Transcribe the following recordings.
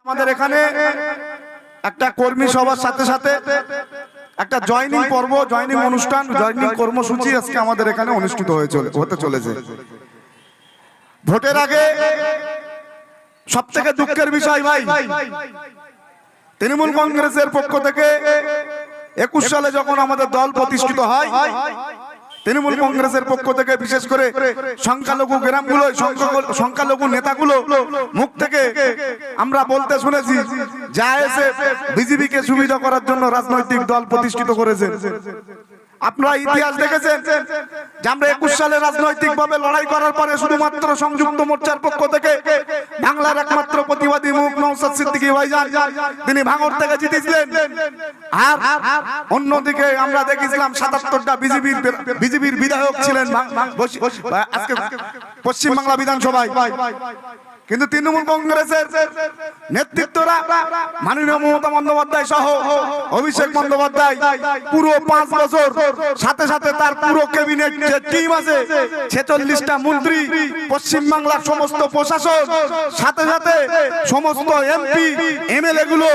আমাদের এখানে একটা কর্মী সভার সাথে সাথে একটা জয়নিং পর্ব, জয়নিং অনুষ্ঠান, জয়নিং কর্মসূচি আজকে আমাদের এখানে অনুষ্ঠিত হতে চলেছে। ভোটের আগে সবথেকে দুঃখের বিষয় ভাই, তৃণমূল কংগ্রেসের পক্ষ থেকে 21 সালে যখন আমাদের দল প্রতিষ্ঠিত হয়, তৃণমূল কংগ্রেসের পক্ষ থেকে বিশেষ করে সংখ্যালঘু গ্রামগুলো, সংখ্যালঘু নেতাগুলো মুখ থেকে আমরা বলতে শুনেছি যে আইএসএফ বিজেপিকে সুবিধা করার জন্য রাজনৈতিক দল প্রতিষ্ঠিত করেছে। আপনারা ইতিহাস দেখেছেন যে আমরা 21 সালে রাজনৈতিক ভাবে লড়াই করার পরে শুধুমাত্র সংযুক্ত মোর্চার পক্ষ থেকে বাংলার একমাত্র প্রতিবাদী মুখ নওশাদ সিদ্দিকী ভাইজান তিনি ভাঙড় থেকে জিতেছিলেন। আর অন্যদিকে আমরা দেখেছিলাম 77টা বিজেপির বিধায়ক ছিলেন আজকে পশ্চিম বাংলা বিধানসভায়। কিন্তু তৃণমূল কংগ্রেসের নেতৃত্বরা মাননীয় মমতা বন্দ্যোপাধ্যায় সহ অভিষেক বন্দ্যোপাধ্যায় পুরো 5 বছর সাথে সাথে তার পুরো ক্যাবিনেট যে টিম আছে 46টা মন্ত্রী, পশ্চিম বাংলার সমস্ত প্রশাসন, সাথে সাথে সমস্ত এমপি এমএলএ গুলো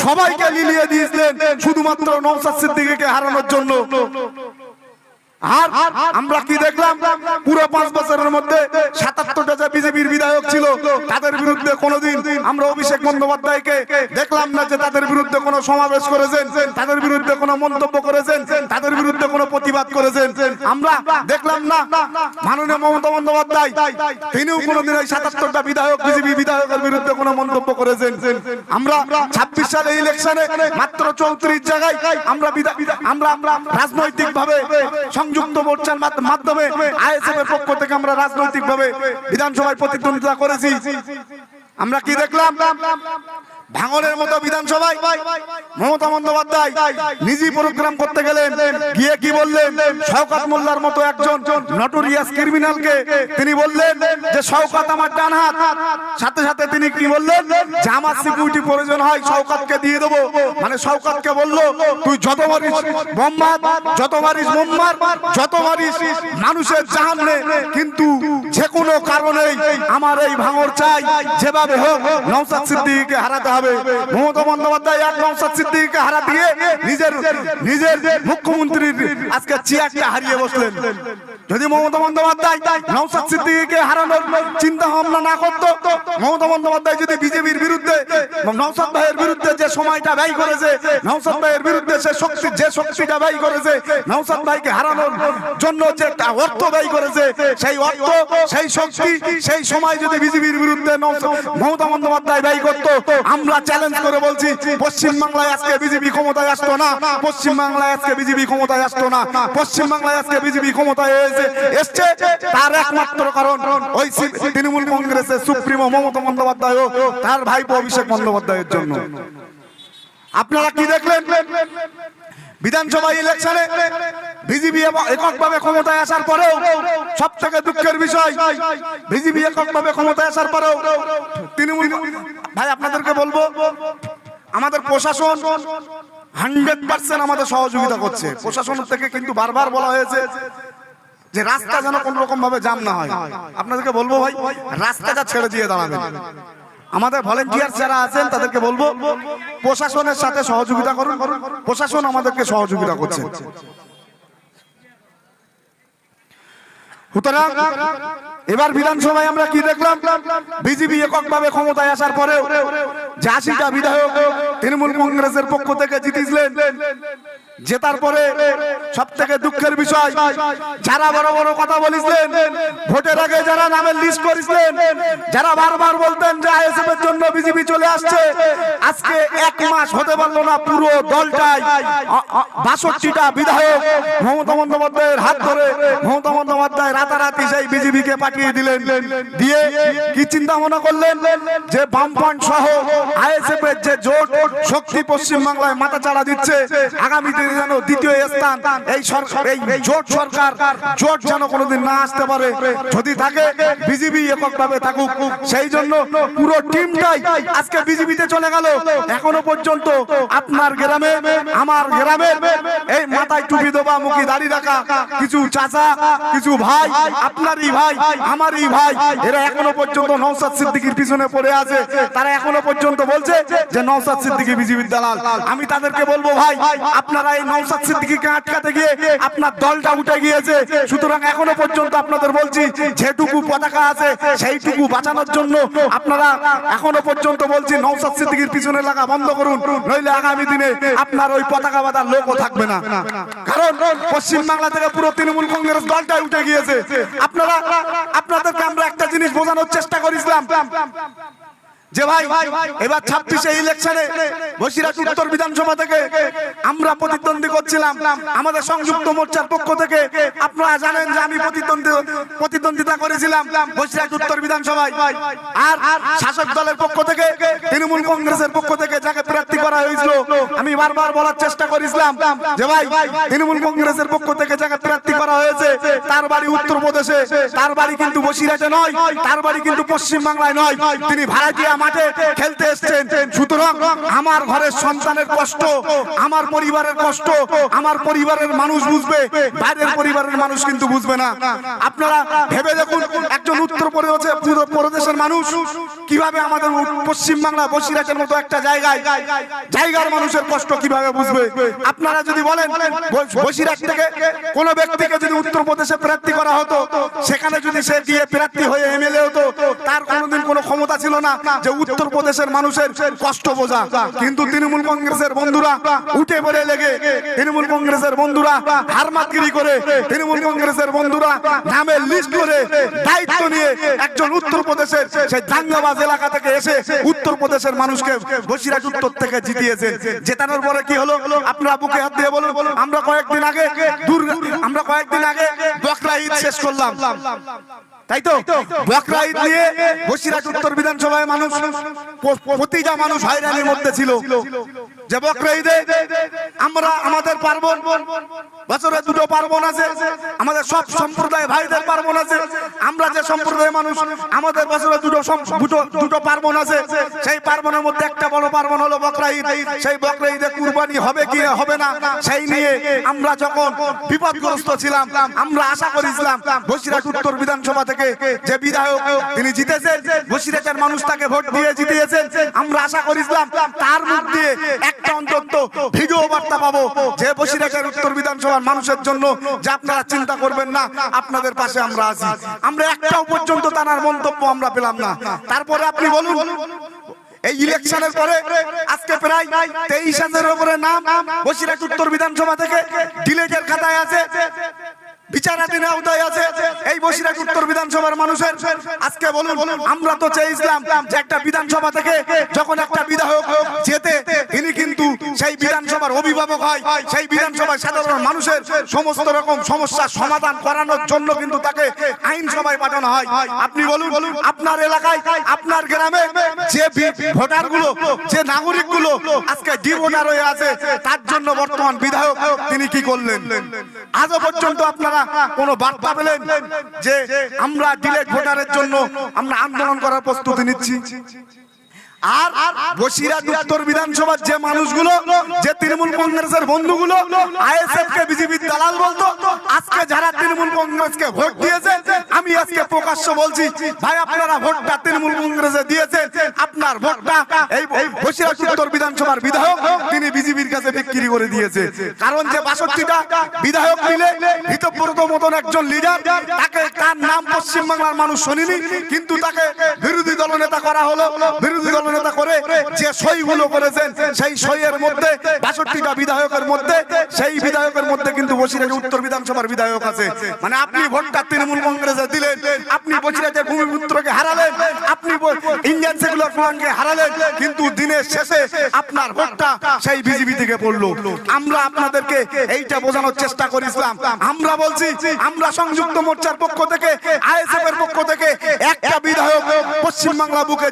সবাইকে লিলিয়ে দিয়েছিলেন শুধুমাত্র নওশাদ সিদ্দিকীকে হারানোর জন্য। আর আমরা কি দেখলাম, পুরো 5 বছরের মধ্যে 77টা যে বিজেপির বিধায়ক ছিল তাদের বিরুদ্ধে কোনোদিন আমরা অভিষেক বন্দ্যোপাধ্যায়কে দেখলাম না যে তাদের বিরুদ্ধে কোনো সমাবেশ করেছেন, তাদের বিরুদ্ধে কোনো মন্তব্য করেছেন, তাদের বিরুদ্ধে কোনো প্রতিবাদ করেছেন। আমরা দেখলাম না মাননীয় মমতা বন্দ্যোপাধ্যায় তিনিও কোনোদিন এই 77টা বিধায়ক বিজেপি বিধায়কের বিরুদ্ধে কোনো মন্তব্য করেছেন। আমরা 26 সালে ইলেকশনে মাত্র 34 জায়গায় আমরা রাজনৈতিক ভাবে সংযুক্ত মোর্চার মাধ্যমে আইএসএফ এর পক্ষ থেকে আমরা রাজনৈতিক ভাবে বিধানসভায় প্রতিদ্বন্দ্বিতা করেছি। আমরা কি দেখলাম, ভাঙড়ের মতো বিধানসভায় মমতা বন্দ্যোপাধ্যায় নিজে প্রোগ্রাম করতে গেলেন, গিয়ে কি বললেন, শওকত মোল্লার মতো একজন নটোরিয়াস ক্রিমিনালকে তিনি বললেন যে শওকত আমার ডান হাত। সাথে সাথে তিনি কি বললেন যে আমার সিকিউরিটি প্রয়োজন হয় শওকতকে দিয়ে দেবো। মানে শওকতকে বলল তুই যত মারিস বোম মার, যত মারিস বোম মার, যত মারিস মানুষের জান নে, কিন্তু যে কোনো কারণেই আমার এই ভাঙড় চাই, যেভাবে হোক নওশাদ সিদ্দিকীকে হারাতে হবে। মমতা বন্দ্যোপাধ্যায় এক নওশাদ সিদ্দিকীকে হারা দিয়ে নিজের মুখ্যমন্ত্রীর আজকে চেয়ারটা হারিয়ে বসলেন। যদি মমতা বন্দ্যোপাধ্যায় নওশাদ সিদ্দিকীকে হারানোর চিন্তা ভাবনা না করতো, মমতা বন্দ্যোপাধ্যায় যদি বিজেপির বিরুদ্ধে নওশাদ ভাইয়ের বিরুদ্ধে যে সময়টা ব্যয় করেছে, নওশাদ ভাইয়ের বিরুদ্ধে যে শক্তিটা ব্যয় করেছে, নওশাদ ভাইকে হারানোর জন্য যে অর্থ ব্যয় করেছে, সেই অর্থ সেই শক্তি সেই সময় যদি বিজেপির বিরুদ্ধে মমতা বন্দ্যোপাধ্যায় ব্যয় করতো, আমরা চ্যালেঞ্জ করে বলছি পশ্চিম বাংলায় আজকে বিজেপি ক্ষমতায় আসতো না, পশ্চিম বাংলায় আজকে বিজেপি ক্ষমতায় আসতো না। পশ্চিম বাংলায় আজকে বিজেপি ক্ষমতায় এসছে তার একমাত্র কারণ ওই তৃণমূল কংগ্রেসের সুপ্রিমো মমতা বন্দ্যোপাধ্যায় ও তার ভাইপো অভিষেক বন্দ্যোপাধ্যায়ের জন্য। আপনারা কি দেখলেন, বিধানসভা ইলেকশনে বিজেপি এককভাবে ক্ষমতায় আসার পরেও সব থেকে দুঃখের বিষয়, বিজেপি এককভাবে ক্ষমতায় আসার পরেও তৃণমূল ভাই আপনাদেরকে বলবো আমাদের প্রশাসন 100% আমাদের সহযোগিতা করছে। প্রশাসনের থেকে কিন্তু বারবার বলা হয়েছে যে রাস্তা যেন কোন রকম ভাবে জাম না হয়। আপনাদেরকে বলবো ভাই রাস্তাটা ছেড়ে দিয়ে দাঁড়াবেন। আমাদের ভলেন্টিয়ার যারা আছেন তাদেরকে বলবো প্রশাসনের সাথে সহযোগিতা করুন, প্রশাসন আমাদেরকে সহযোগিতা করছে। সুতরাং এবার বিধানসভায় আমরা কি দেখলাম, বিজেপি এককভাবে ক্ষমতায় আসার পরেও 80টা বিধায়ক তৃণমূল কংগ্রেসের পক্ষ থেকে জিতেছিলেন। জেতার পরে সব থেকে দুঃখের বিষয়, যারা বড় বড় কথা বলেছিলেন ভোটের আগে, যারা নামের লিস্ট করেছিলেন, যারা বারবার বলতেন যে আইএসএফ এর জন্য বিজেপি চলে আসছে, আজকে 1 মাস হতে পারলো না পুরো দলটাই 62টা বিধায়ক মমতা বন্দ্যোপাধ্যায়ের হাত ধরে মমতা বন্দ্যোপাধ্যায় রাতারাতি সেই বিজেপিকে পাঠিয়ে দিলেন। দিয়ে কি চিন্তা ভাবনা করলেন যে বামফ্রন্ট সহ আইএসএফ এর যে জোট শক্তি পশ্চিম বাংলায় মাথা চাড়া দিচ্ছে। আগামী দিনে যেন দ্বিতীয় স্থান এই জোট সরকার জোট যেন কোনোদিন না আসতে পারে, যদি থাকে বিজেপি এককভাবে থাকুক। সেই জন্য পুরো টিমটাই আজকে বিজেপিতে চলে গেল। এখনো পর্যন্ত আপনার গ্রামে আমার গ্রামে এই মাথায় টুপি দেওয়া মুখে দাড়ি রাখা কিছু চাচা কিছু ভাই, আপনারই ভাই আমারই ভাই, এরা এখনো পর্যন্ত নওশাদ সিদ্দিকীর পিছনে পড়ে আছে। তারা এখনো পর্যন্ত বলছে যে নওশাদ সিদ্দিকী বিজেপির দালাল। আমি তাদেরকে বলবো ভাই, আপনারা এই নওশাদ সিদ্দিকীকে আটকাতে গিয়ে আপনার দলটা উঠে গিয়েছে। সুতরাং এখনো পর্যন্ত আপনাদের বলছি, যেটুকু পতাকা আছে সেইটুকু বাঁচানোর জন্য আপনারা এখনো পর্যন্ত বলছি নওশাদ সিদ্দিকীর পিছনে লাগা বন্ধ করুন, নইলে আগামী দিনে আপনার ওই পতাকা বাঁধার লোকও থাকবে না। কারণ পশ্চিম বাংলা থেকে পুরো তৃণমূল কংগ্রেস দলটাই উঠে গিয়েছে। আপনাদেরকে আমরা একটা জিনিস বোঝানোর চেষ্টা করেছিলাম যে ভাই এবার 26-এ ইলেকশনে বসিরহাট উত্তর বিধানসভা থেকে আমরা প্রতিদ্বন্দ্বী করছিলাম আমাদের সংযুক্ত মোর্চার পক্ষ থেকে। আপনারা জানেন যে আমি প্রতিদ্বন্দ্বিতা করেছিলাম বসিরহাট উত্তর বিধানসভায়। আর শাসক দলের পক্ষ থেকে তৃণমূল কংগ্রেসের পক্ষ থেকে যাকে প্রার্থী করা হয়েছিল, আমি বারবার বলার চেষ্টা করেছিলাম যে ভাই তৃণমূল কংগ্রেসের পক্ষ থেকে যাকে প্রার্থী করা হয়েছে তার বাড়ি উত্তরপ্রদেশে, তার বাড়ি কিন্তু বসিরহাটে নয়, তার বাড়ি কিন্তু পশ্চিম বাংলায় নয়, তিনি ভাড়াটিয়া মাঠে খেলতে এসেছেন। সুতরাং আমার ঘরের সন্তানের কষ্ট, আমার পরিবারের কষ্ট আমার পরিবারের মানুষ বুঝবে, বাইরের পরিবারের মানুষ কিন্তু বুঝবে না। আপনারা ভেবে দেখুন, একজন উত্তরপ্রদেশের মানুষ কিভাবে আমাদের পশ্চিম বাংলা বসিরহাটের মতো একটা জায়গার মানুষের কষ্ট কিভাবে বুঝবে। আপনারা যদি বলেন বসিরহাট থেকে কোন ব্যক্তিকে যদি উত্তরপ্রদেশে প্রার্থী করা হতো, সেখানে যদি সে দিয়ে প্রার্থী হয়ে এমএলএ হতো, তার কোনোদিন কোনো ক্ষমতা ছিল না যে উত্তরপ্রদেশের মানুষের কষ্ট বোঝা। কিন্তু তৃণমূল কংগ্রেসের বন্ধুরা উঠে পড়ে লেগে, তৃণমূল কংগ্রেসের বন্ধুরা হারমাতগিরি করে, তৃণমূল কংগ্রেসের বন্ধুরা নামের লিস্ট করে দায়িত্ব নিয়ে একজন উত্তরপ্রদেশের সেই দাঙ্গাবাজ এলাকা থেকে এসে উত্তরপ্রদেশের মানুষকে বসিরহাট উত্তর থেকে জিতিয়েছে। জেতানোর পরে কি হলো আপনারা বুকে হাত দিয়ে বলুন। আমরা কয়েকদিন আগে বকরা ঈদ শেষ করলাম, তাই তো? বকরা ঈদ নিয়ে বসিরহাট উত্তর বিধানসভায় মানুষ, প্রতিটা মানুষ হয়রানির মধ্যে ছিল যে বকরা ঈদে আমরা আমাদের পার্বণ, বছরে দুটো পার্বণ আছে, আমাদের সব সম্প্রদায় ভাইদের পার্বণ আছে। আমরা যে সম্প্রদায়ের মানুষ আমাদের বছরে দুটো পার্বণ আছে। সেই পার্বণের মধ্যে একটা বড় পার্বণ হলো বকরা ঈদ। সেই বকরা ঈদে কুরবানি হবে কি হবে না সেই নিয়ে আমরা যখন বিপদগ্রস্ত ছিলাম, আমরা আশা করেছিলাম বসিরহাট উত্তর বিধানসভা থেকে যে বিধায়ক তিনি জিতেছেন, বসিরহাটের মানুষ তাকে ভোট দিয়ে জিতিয়েছেন। আমরা আশা করেছিলাম তার মুখ দিয়ে একটা অন্তত ভিডিও বার্তা পাবো যে বসিরহাটের উত্তর বিধানসভার মানুষের জন্য যে আপনারা চিন্তা করবেন না, আপনাদের পাশে আমরা আছি। আমরা একটাও পর্যন্ত তার মন্তব্য আমরা পেলাম না। তারপরে আপনি বলুন, এই ইলেকশনের পরে আজকে প্রায় 23,000-এর উপরে নাম বসিরহাট উত্তর বিধানসভা থেকে ডিলেটের খাতায় আছে, বিচারাধীন আওতায় আছে এই বসিরহাট উত্তর বিধানসভার মানুষের। আজকে বলুন, আমরা তো চেয়েছিলাম যে একটা বিধানসভা থেকে যখন একটা বিধায়ক যেতে, তিনি কিন্তু সেই বিধানসভার অভিভাবক হয়, সেই বিধানসভায় সাধারণ মানুষের সমস্ত রকম সমস্যার সমাধান করানোর জন্য কিন্তু তাকে আইনসভায় পাঠানো হয়। আপনি বলুন, আপনার এলাকায় আপনার গ্রামে যে ভোটারগুলো, যে নাগরিকগুলো আজকে ডিভোটার হয়ে আছে, তার জন্য বর্তমান বিধায়ক তিনি কি করলেন? আজও পর্যন্ত আপনারা কোন বার্তা পেলেন যে আমরা ডিলেট ভোটারের জন্য আমরা আন্দোলন করার প্রস্তুতি নিচ্ছি? আর বসিরহাট উত্তর বিধানসভার যে মানুষগুলো, যে তৃণমূল কংগ্রেসের বন্ধুগুলো আইএসএফ কে বিজেপির দালাল বলতো, আজকে যারা তৃণমূল কংগ্রেসকে ভোট দিয়েছে, আমি আজকে প্রকাশ্য বলছি ভাই, আপনারা ভোটটা তৃণমূল কংগ্রেসে দিয়েছেন, আপনার ভোটটা এই বসিরহাট উত্তর বিধানসভার বিধায়ক তিনি বিজেপির কাছে বিক্রি করে দিয়েছে। কারণ যে 62টা বিধায়ক মিলে হিতব্রত মতন একজন লিডার, তাকে তার নাম পশ্চিম বাংলার মানুষ শোনেনি, কিন্তু তাকে বিরোধী দলনেতা করা হলো। বিরোধী দল নেতা করে যে সইগুলো করেছেন, সেই সইয়ের মধ্যে 62টা বিধায়কের মধ্যে সেই বিধায়কের মধ্যে কিন্তু বসিরহাট উত্তর বিধানসভার বিধায়ক আছে। মানে আপনি ভোটটা তৃণমূল কংগ্রেসে দিলেন, আপনি বসিরহাটের ভূমিপুত্রকে হারালেন, আপনি ইন্ডিয়ান সেকুলার ফ্রন্টকে হারালেন, কিন্তু দিনের শেষে আপনার ভোটটা সেই বিজেপি থেকে পড়লো। আমরা আপনাদেরকে এইটা বোঝানোর চেষ্টা করেছিলাম। আমরা বলছি, আমরা সংযুক্ত মোর্চার পক্ষ থেকে, আইএসএফ এর পক্ষ থেকে একটা বিধায়ক পশ্চিম বাংলা বুকে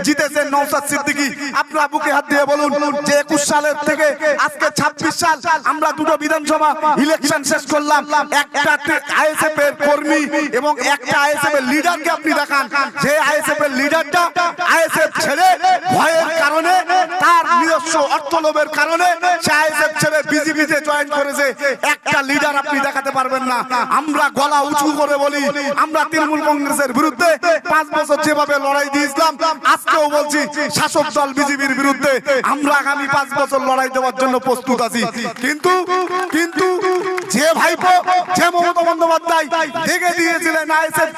জিতেছে জিতেছেন নওশাদ সিদ্দিকী, আপনারা বুকে হাত দিয়ে বলুন যে 21 সালের থেকে আজকে 26 সাল আমরা দুটো বিধানসভা ইলেকশন শেষ করলাম, একটা আইএসএফ এর কর্মী এবং একটা আইএসএফ এর লিডারকে আপনি দেখান, যে আইএসএফ এর লিডারটা আইএসএফ ছেড়ে ভয়ের কারণে, তার নিজস্ব অর্থলোভের কারণে সে আইএসএফ ছেড়ে বিজেপিতে জয়েন করেছে, একটা লিডার আপনি দেখাতে পারবেন না। আমরা গলা উঁচু করে বলি, আমরা তৃণমূল কংগ্রেসের বিরুদ্ধে 5 বছর যেভাবে লড়াই দিয়েছিলাম, আজকেও বলছি শাসক দল বিজেপির বিরুদ্ধে আমরা আগামী 5 বছর লড়াই দেওয়ার জন্য প্রস্তুত আছি। কিন্তু কিন্তু যে ভাইপো, যে মমতা বন্দ্যোপাধ্যায় দেখে দিয়েছিলেন আইএসএফ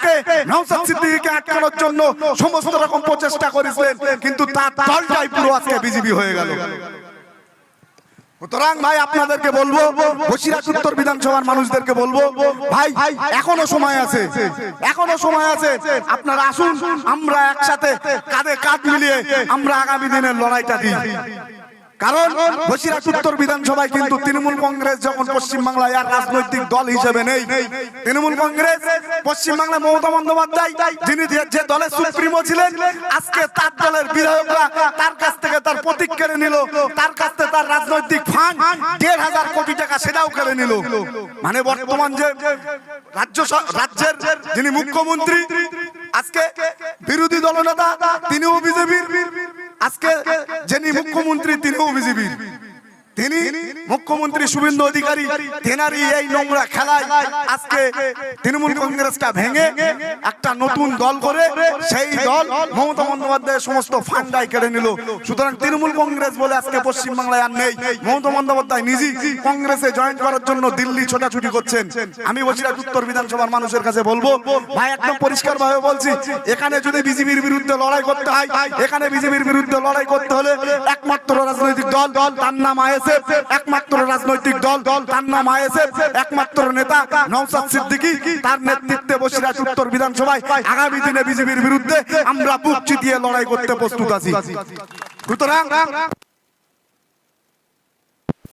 কে নওশাদ সিদ্দিকীকে আটকানোর জন্য সমস্ত রকম প্রচেষ্টা করেছিলেন, কিন্তু তার দলটাই পুরো আজকে বিজেপি হয়ে গেল। সুতরাং ভাই আপনাদেরকে বলবো, বসিরহাট উত্তর বিধানসভার মানুষদেরকে বলবো, ভাই এখনো সময় আছে, এখনো সময় আছে, আপনারা আসুন, আমরা একসাথে কাঁধে কাঁধ মিলিয়ে আমরা আগামী দিনের লড়াইটা দিই। কারণ বসিরহাট উত্তর বিধানসভায় কিন্তু তৃণমূল কংগ্রেস যখন পশ্চিমবাংলায় আর রাজনৈতিক দল হিসেবে নেই, তৃণমূল কংগ্রেস পশ্চিমবাংলায় মমতা বন্দ্যোপাধ্যায় যিনি যে দলের সুপ্রিমো ছিলেন, আজকে তার দলের বিধায়করা তার কাছ থেকে তার প্রতীক কেড়ে নিল, তার কাছ থেকে তার রাজনৈতিক ফান্ড 1,500 কোটি টাকা সেটাও কেড়ে নিল। মানে বর্তমান যে রাজ্যের যিনি মুখ্যমন্ত্রী, আজকে বিরোধী দলনেতা তিনিও বিজেপির, আজকে যিনি মুখ্যমন্ত্রী তিনিও বিজেপির, তিনি মুখ্যমন্ত্রী শুভেন্দু অধিকারী, তেনারই এই নোংরা খেলায় আজকে তৃণমূল কংগ্রেসটা ভেঙে একটা নতুন দল করে সেই দল মমতা বন্দ্যোপাধ্যায়ের সমস্ত ফান্ডাই কেড়ে নিল। সুতরাং তৃণমূল কংগ্রেস বলে আজকে পশ্চিমবাংলায় আর নেই। মমতা বন্দ্যোপাধ্যায় নিজেই কংগ্রেসে জয়েন করার জন্য দিল্লি ছোটাছুটি করছেন। আমি বসিরহাট উত্তর বিধানসভার মানুষের কাছে বলবো, ভাই একদম পরিষ্কার ভাবে বলছি, এখানে যদি বিজেপির বিরুদ্ধে লড়াই করতে হয়, এখানে বিজেপির বিরুদ্ধে লড়াই করতে হলে একমাত্র রাজনৈতিক দল, তার নাম আইএসএফ, একমাত্র রাজনৈতিক দল, তার নাম আইএসএফ, একমাত্র নেতা নওশাদ সিদ্দিকী, তার নেতৃত্বে বসিরহাট উত্তর বিধানসভায় আগামী দিনে বিজেপির বিরুদ্ধে আমরা বুক চিতিয়ে লড়াই করতে প্রস্তুত আছি। সুতরাং